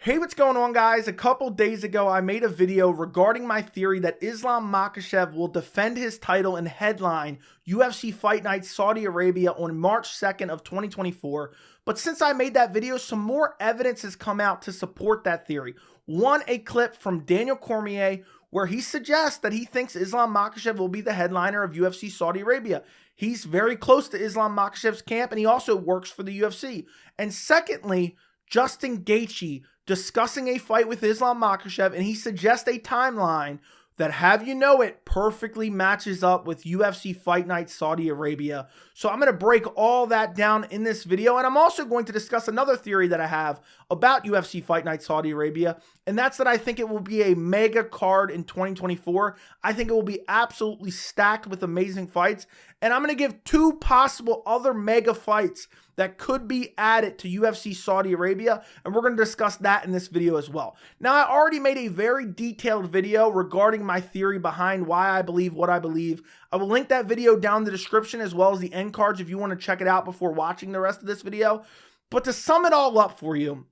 Hey, what's going on, guys? A couple days ago, I made a video regarding my theory that Islam Makhachev will defend his title and headline UFC Fight Night Saudi Arabia on March 2nd of 2024. But since I made that video, some more evidence has come out to support that theory. One, a clip from Daniel Cormier where he suggests that he thinks Islam Makhachev will be the headliner of UFC Saudi Arabia. He's very close to Islam Makhachev's camp, and he also works for the UFC. And secondly, Justin Gaethje discussing a fight with Islam Makhachev, and he suggests a timeline that, have you know it, perfectly matches up with UFC Fight Night Saudi Arabia. So I'm going to break all that down in this video, and I'm also going to discuss another theory that I have about UFC Fight Night Saudi Arabia, and that's that I think it will be a mega card in 2024. I think it will be absolutely stacked with amazing fights, and I'm going to give two possible other mega fights that could be added to UFC Saudi Arabia, and we're going to discuss that in this video as well. Now, I already made a very detailed video regarding my theory behind why I believe what I believe. I will link that video down in the description as well as the end cards if you want to check it out before watching the rest of this video. But to sum it all up for you,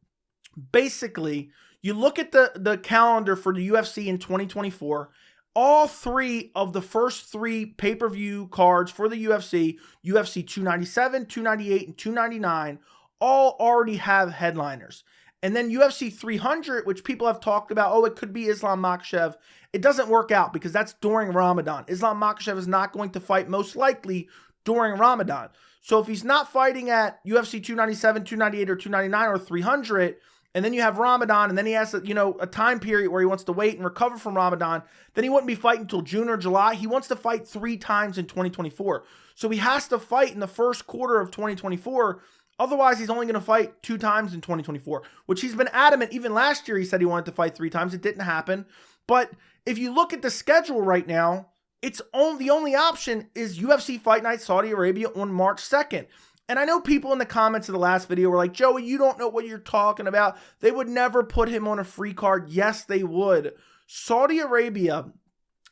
basically, you look at the calendar for the UFC in 2024, all three of the first three pay-per-view cards for the UFC, UFC 297, 298, and 299, all already have headliners. And then UFC 300, which people have talked about, oh, it could be Islam Makhachev. It doesn't work out because that's during Ramadan. Islam Makhachev is not going to fight most likely during Ramadan. So if he's not fighting at UFC 297, 298, or 299, or 300, and then you have Ramadan, and then he has a time period where he wants to wait and recover from Ramadan, then he wouldn't be fighting until June or July. He wants to fight 3 times in 2024. So he has to fight in the first quarter of 2024. Otherwise, he's only going to fight 2 times in 2024, which he's been adamant. Even last year, he said he wanted to fight 3 times. It didn't happen. But if you look at the schedule right now, the only option is UFC Fight Night Saudi Arabia on March 2nd. And I know people in the comments of the last video were like, Joey, you don't know what you're talking about. They would never put him on a free card. Yes, they would. Saudi Arabia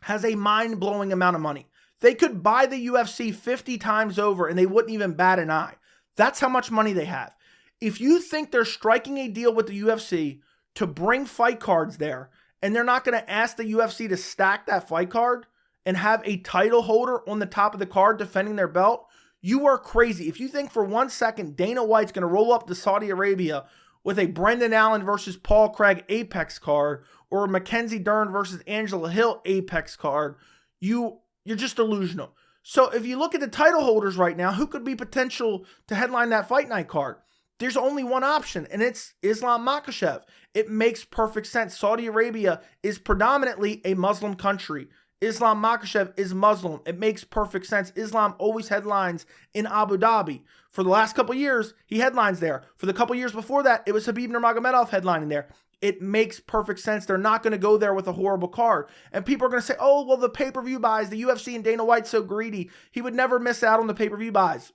has a mind-blowing amount of money. They could buy the UFC 50 times over and they wouldn't even bat an eye. That's how much money they have. If you think they're striking a deal with the UFC to bring fight cards there, and they're not going to ask the UFC to stack that fight card and have a title holder on the top of the card defending their belt, you are crazy. If you think for 1 second Dana White's going to roll up to Saudi Arabia with a Brendan Allen versus Paul Craig Apex card or a Mackenzie Dern versus Angela Hill Apex card, you're just delusional. So if you look at the title holders right now, who could be potential to headline that fight night card? There's only one option, and it's Islam Makhachev. It makes perfect sense. Saudi Arabia is predominantly a Muslim country. Islam Makhachev is Muslim. It makes perfect sense. Islam always headlines in Abu Dhabi. For the last couple years, he headlines there. For the couple years before that, it was Umar Nurmagomedov headlining there. It makes perfect sense. They're not going to go there with a horrible card. And people are going to say, oh, well, the pay-per-view buys, the UFC and Dana White's so greedy. He would never miss out on the pay-per-view buys.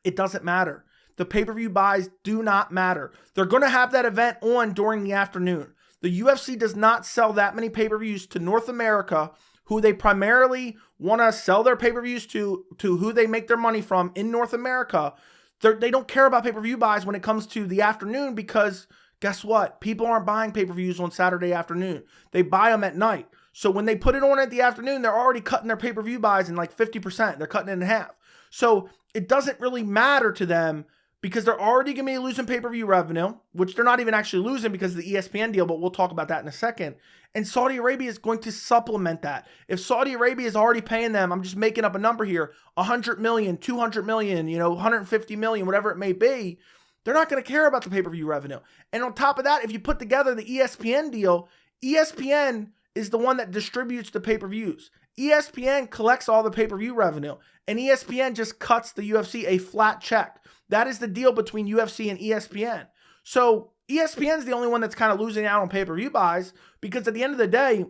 It doesn't matter. The pay-per-view buys do not matter. They're going to have that event on during the afternoon. The UFC does not sell that many pay-per-views to North America, who they primarily want to sell their pay-per-views to who they make their money from in North America. They don't care about pay-per-view buys when it comes to the afternoon because guess what? People aren't buying pay-per-views on Saturday afternoon. They buy them at night. So when they put it on at the afternoon, they're already cutting their pay-per-view buys in like 50%. They're cutting it in half. So it doesn't really matter to them because they're already going to be losing pay-per-view revenue, which they're not even actually losing because of the ESPN deal, but we'll talk about that in a second. And Saudi Arabia is going to supplement that. If Saudi Arabia is already paying them, I'm just making up a number here, 100 million, 200 million, 150 million, whatever it may be, they're not going to care about the pay-per-view revenue. And on top of that, if you put together the ESPN deal, ESPN is the one that distributes the pay-per-views. ESPN collects all the pay-per-view revenue, and ESPN just cuts the UFC a flat check. That is the deal between UFC and ESPN. So ESPN is the only one that's kind of losing out on pay-per-view buys because at the end of the day,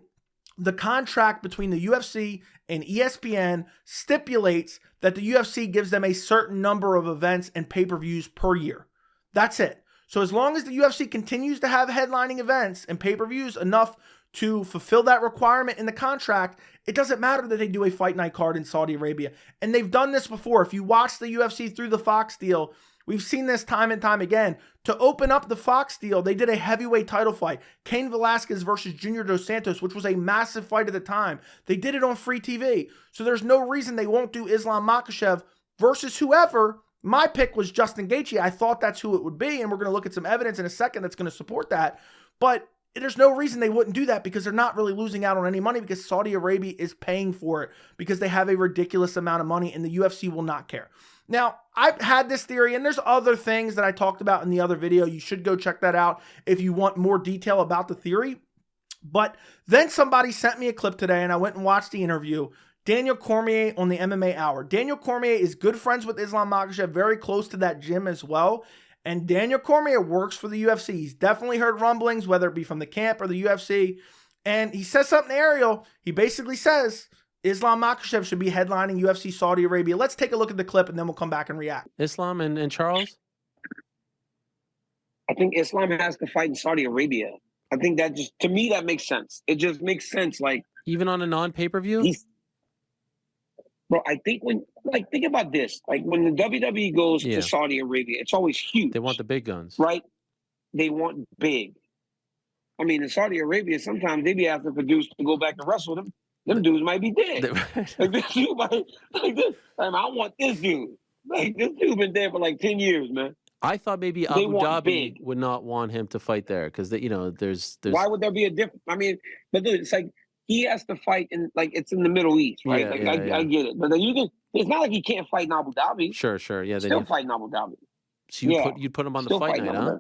the contract between the UFC and ESPN stipulates that the UFC gives them a certain number of events and pay-per-views per year. That's it. So as long as the UFC continues to have headlining events and pay-per-views enough to fulfill that requirement in the contract, it doesn't matter that they do a fight night card in Saudi Arabia. And they've done this before. If you watch the UFC through the Fox deal, We've seen this time and time again. To open up the Fox deal, they did a heavyweight title fight. Cain Velasquez versus Junior Dos Santos, which was a massive fight at the time. They did it on free TV. So there's no reason they won't do Islam Makhachev versus whoever. My pick was Justin Gaethje. I thought that's who it would be, and we're going to look at some evidence in a second that's going to support that. But there's no reason they wouldn't do that because they're not really losing out on any money because Saudi Arabia is paying for it because they have a ridiculous amount of money and the UFC will not care. Now, I've had this theory, and there's other things that I talked about in the other video. You should go check that out if you want more detail about the theory. But then somebody sent me a clip today, and I went and watched the interview. Daniel Cormier on the MMA Hour. Daniel Cormier is good friends with Islam Makhachev, very close to that gym as well. And Daniel Cormier works for the UFC. He's definitely heard rumblings, whether it be from the camp or the UFC. And he says something to Ariel. He basically says Islam Makhachev should be headlining UFC Saudi Arabia. Let's take a look at the clip and then we'll come back and react. Islam and Charles? I think Islam has to fight in Saudi Arabia. I think that just, to me, that makes sense. It just makes sense. Like, even on a non-pay-per-view? Bro, I think think about this. Like, when the WWE goes to Saudi Arabia, it's always huge. They want the big guns. Right? They want big. I mean, in Saudi Arabia, sometimes they be asking for dudes to go back and wrestle them. Them dudes might be dead. Like, this dude might, like this. I want this dude. Like, this dude been dead for like 10 years, man. I thought maybe Abu Dhabi would not want him to fight there because, there's... Why would there be a difference? I mean, but dude, it's like he has to fight in, like, it's in the Middle East, right? I get it. But then you can, it's not like he can't fight in Abu Dhabi. Sure. Yeah, still fight in Abu Dhabi. So you'd put him on the fight night, huh?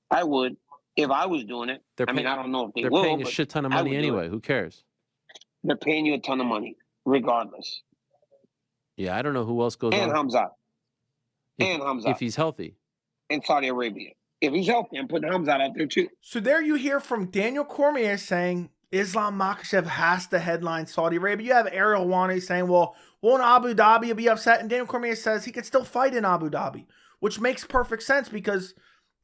I would, if I was doing it. I mean, I don't know if they will. They're paying a shit ton of money anyway. Who cares? They're paying you a ton of money, regardless. Yeah, I don't know who else goes on. Hamzat. Hamzat. If he's healthy. In Saudi Arabia. If he's healthy, I'm putting Hamzat out there too. So there you hear from Daniel Cormier saying Islam Makhachev has to headline Saudi Arabia. You have Ariel Helwani saying, well, won't Abu Dhabi be upset? And Daniel Cormier says he could still fight in Abu Dhabi, which makes perfect sense because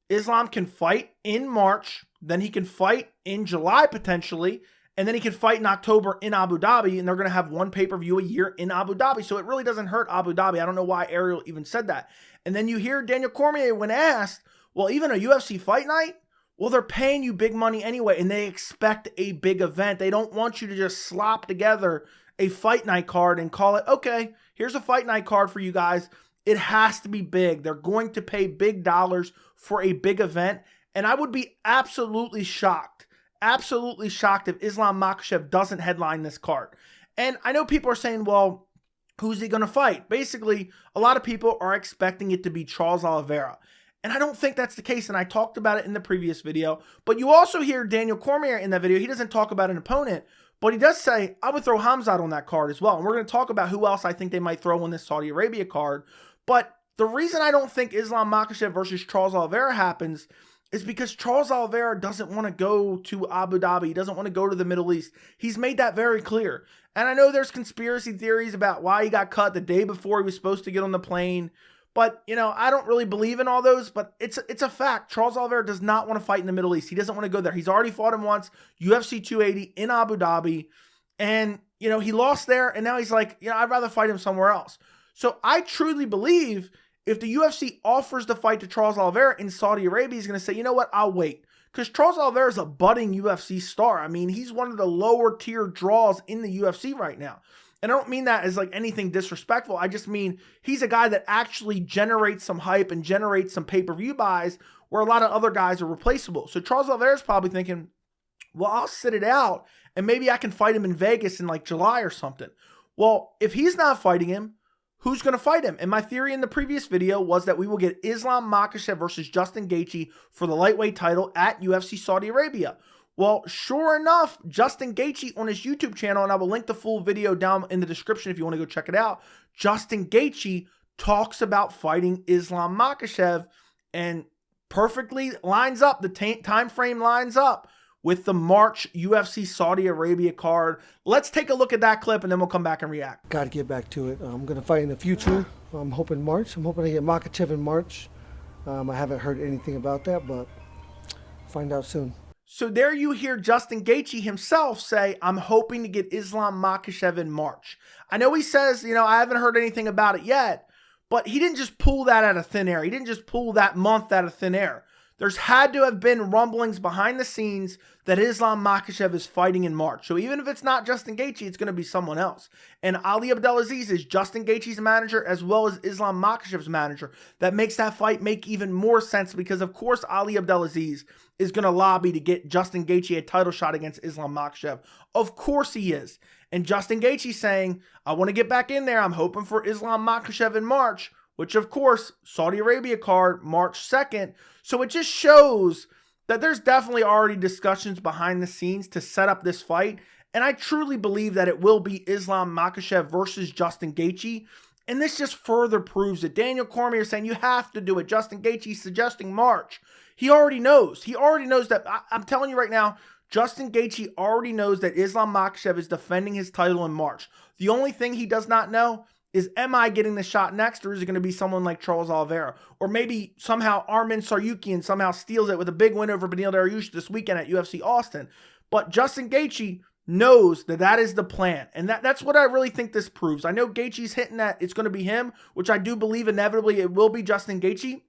Islam can fight in March, then he can fight in July potentially, and then he can fight in October in Abu Dhabi, and they're going to have one pay-per-view a year in Abu Dhabi. So it really doesn't hurt Abu Dhabi. I don't know why Ariel even said that. And then you hear Daniel Cormier when asked, well, even a UFC fight night? Well, they're paying you big money anyway, and they expect a big event. They don't want you to just slop together a fight night card and call it, okay, here's a fight night card for you guys. It has to be big. They're going to pay big dollars for a big event, and I would be absolutely shocked if Islam Makhachev doesn't headline this card. And I know people are saying, well, who's he going to fight? Basically, a lot of people are expecting it to be Charles Oliveira. And I don't think that's the case, and I talked about it in the previous video. But you also hear Daniel Cormier in that video. He doesn't talk about an opponent, but he does say, I would throw Khamzat on that card as well. And we're going to talk about who else I think they might throw on this Saudi Arabia card. But the reason I don't think Islam Makhachev versus Charles Oliveira happens is because Charles Oliveira doesn't want to go to Abu Dhabi. He doesn't want to go to the Middle East. He's made that very clear. And I know there's conspiracy theories about why he got cut the day before he was supposed to get on the plane. But, I don't really believe in all those, but it's a fact. Charles Oliveira does not want to fight in the Middle East. He doesn't want to go there. He's already fought him once, UFC 280 in Abu Dhabi. And, he lost there, and now he's like, I'd rather fight him somewhere else. So I truly believe if the UFC offers the fight to Charles Oliveira in Saudi Arabia, he's going to say, you know what, I'll wait. Because Charles Oliveira is a budding UFC star. I mean, he's one of the lower tier draws in the UFC right now. And I don't mean that as like anything disrespectful. I just mean he's a guy that actually generates some hype and generates some pay-per-view buys where a lot of other guys are replaceable. So Charles Oliveira's probably thinking, well, I'll sit it out and maybe I can fight him in Vegas in like July or something. Well, if he's not fighting him, who's going to fight him? And my theory in the previous video was that we will get Islam Makhachev versus Justin Gaethje for the lightweight title at UFC Saudi Arabia. Well, sure enough, Justin Gaethje on his YouTube channel, and I will link the full video down in the description if you want to go check it out. Justin Gaethje talks about fighting Islam Makhachev and perfectly lines up, the time frame lines up with the March UFC Saudi Arabia card. Let's take a look at that clip and then we'll come back and react. Got to get back to it. I'm going to fight in the future. I'm hoping March. I'm hoping I get Makhachev in March. I haven't heard anything about that, but find out soon. So there you hear Justin Gaethje himself say, I'm hoping to get Islam Makhachev in March. I know he says, I haven't heard anything about it yet, But he didn't just pull that out of thin air. He didn't just pull that month out of thin air. There's had to have been rumblings behind the scenes that Islam Makhachev is fighting in March. So even if it's not Justin Gaethje, it's going to be someone else. And Ali Abdelaziz is Justin Gaethje's manager as well as Islam Makhachev's manager. That makes that fight make even more sense because, of course, Ali Abdelaziz is going to lobby to get Justin Gaethje a title shot against Islam Makhachev. Of course he is. And Justin Gaethje saying, I want to get back in there. I'm hoping for Islam Makhachev in March, which, of course, Saudi Arabia card, March 2nd. So it just shows that there's definitely already discussions behind the scenes to set up this fight. And I truly believe that it will be Islam Makhachev versus Justin Gaethje. And this just further proves it. Daniel Cormier saying you have to do it. Justin Gaethje suggesting March. He already knows. He already knows that. I'm telling you right now, Justin Gaethje already knows that Islam Makhachev is defending his title in March. The only thing he does not know is, am I getting the shot next, or is it going to be someone like Charles Oliveira? Or maybe somehow Arman Tsarukyan somehow steals it with a big win over Beneil Dariush this weekend at UFC Austin. But Justin Gaethje knows that that is the plan. And that's what I really think this proves. I know Gaethje's hitting that it's going to be him, which I do believe inevitably it will be Justin Gaethje.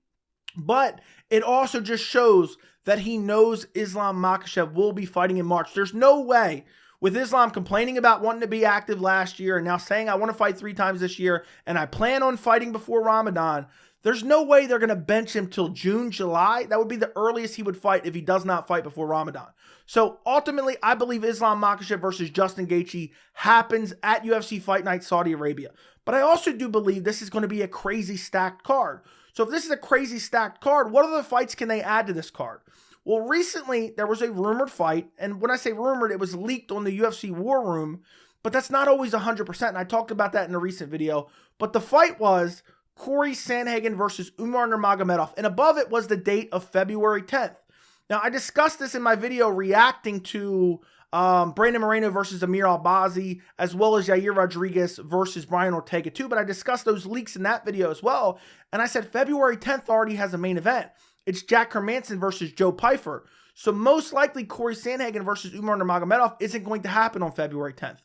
But it also just shows that he knows Islam Makhachev will be fighting in March. There's no way, with Islam complaining about wanting to be active last year and now saying I want to fight 3 times this year and I plan on fighting before Ramadan, there's no way they're going to bench him till June, July. That would be the earliest he would fight if he does not fight before Ramadan. So ultimately, I believe Islam Makhachev versus Justin Gaethje happens at UFC Fight Night Saudi Arabia. But I also do believe this is going to be a crazy stacked card. So if this is a crazy stacked card, what other fights can they add to this card? Well, recently, there was a rumored fight, and when I say rumored, it was leaked on the UFC War Room, but that's not always 100%, and I talked about that in a recent video. But the fight was Corey Sandhagen versus Umar Nurmagomedov, and above it was the date of February 10th. Now, I discussed this in my video reacting to Brandon Moreno versus Amir Albazi, as well as Yair Rodriguez versus Brian Ortega too, but I discussed those leaks in that video as well, and I said February 10th already has a main event. It's Jack Hermansson versus Joe Pyfer. So most likely Corey Sandhagen versus Umar Nurmagomedov isn't going to happen on February 10th.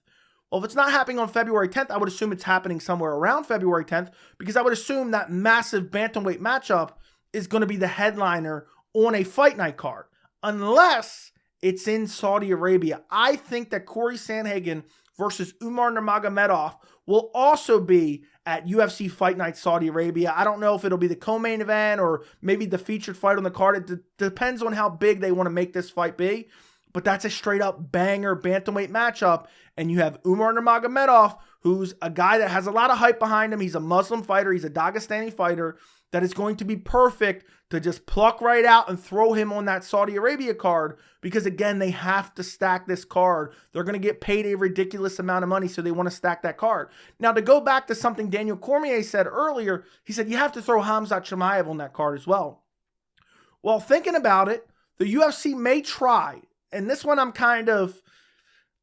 Well, if it's not happening on February 10th, I would assume it's happening somewhere around February 10th because I would assume that massive bantamweight matchup is going to be the headliner on a fight night card. Unless it's in Saudi Arabia. I think that Corey Sandhagen versus Umar Nurmagomedov will also be at UFC Fight Night Saudi Arabia. I don't know if it'll be the co-main event or maybe the featured fight on the card. It depends on how big they want to make this fight be. But that's a straight up banger bantamweight matchup. And you have Umar Nurmagomedov, who's a guy that has a lot of hype behind him. He's a Muslim fighter. He's a Dagestani fighter that is going to be perfect to just pluck right out and throw him on that Saudi Arabia card because, again, they have to stack this card. They're going to get paid a ridiculous amount of money, so they want to stack that card. Now, to go back to something Daniel Cormier said earlier, he said you have to throw Khamzat Chimaev on that card as well. Well, thinking about it, the UFC may try, and this one I'm kind of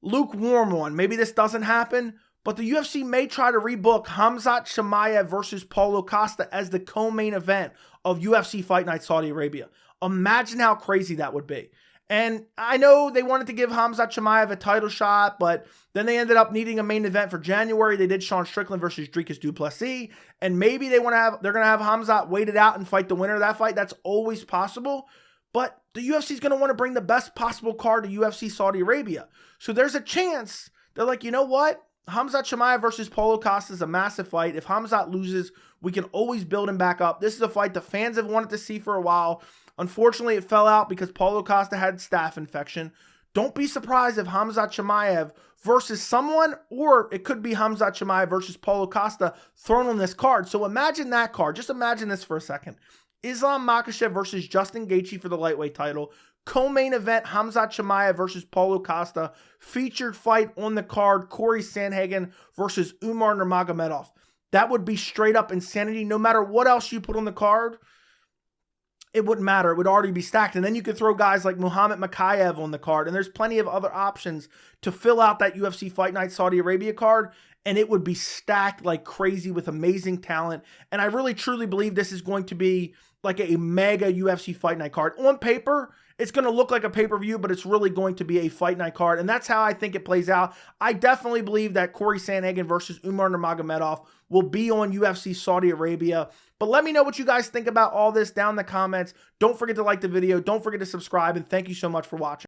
lukewarm on. Maybe this doesn't happen, but the UFC may try to rebook Khamzat Chimaev versus Paulo Costa as the co-main event of UFC Fight Night Saudi Arabia. Imagine how crazy that would be. And I know they wanted to give Khamzat Chimaev a title shot, but then they ended up needing a main event for January. They did Sean Strickland versus Dricus Du Plessis, and maybe they're going to have Khamzat wait it out and fight the winner of that fight. That's always possible. But the UFC is going to want to bring the best possible card to UFC Saudi Arabia. So there's a chance they're like, you know what? Khamzat Chimaev versus Paulo Costa is a massive fight. If Khamzat loses, we can always build him back up. This is a fight the fans have wanted to see for a while. Unfortunately, it fell out because Paulo Costa had staph infection. Don't be surprised if Khamzat Chimaev versus someone, or it could be Khamzat Chimaev versus Paulo Costa thrown on this card. So imagine that card. Just imagine this for a second. Islam Makhachev versus Justin Gaethje for the lightweight title. Co-main event, Khamzat Chimaev versus Paulo Costa. Featured fight on the card, Corey Sandhagen versus Umar Nurmagomedov. That would be straight up insanity. No matter what else you put on the card, it wouldn't matter. It would already be stacked. And then you could throw guys like Islam Makhachev on the card. And there's plenty of other options to fill out that UFC Fight Night Saudi Arabia card. And it would be stacked like crazy with amazing talent. And I really truly believe this is going to be like a mega UFC Fight Night card. On paper, it's going to look like a pay-per-view, but it's really going to be a fight night card. And that's how I think it plays out. I definitely believe that Corey Sandhagen versus Umar Nurmagomedov will be on UFC Saudi Arabia. But let me know what you guys think about all this down in the comments. Don't forget to like the video. Don't forget to subscribe. And thank you so much for watching.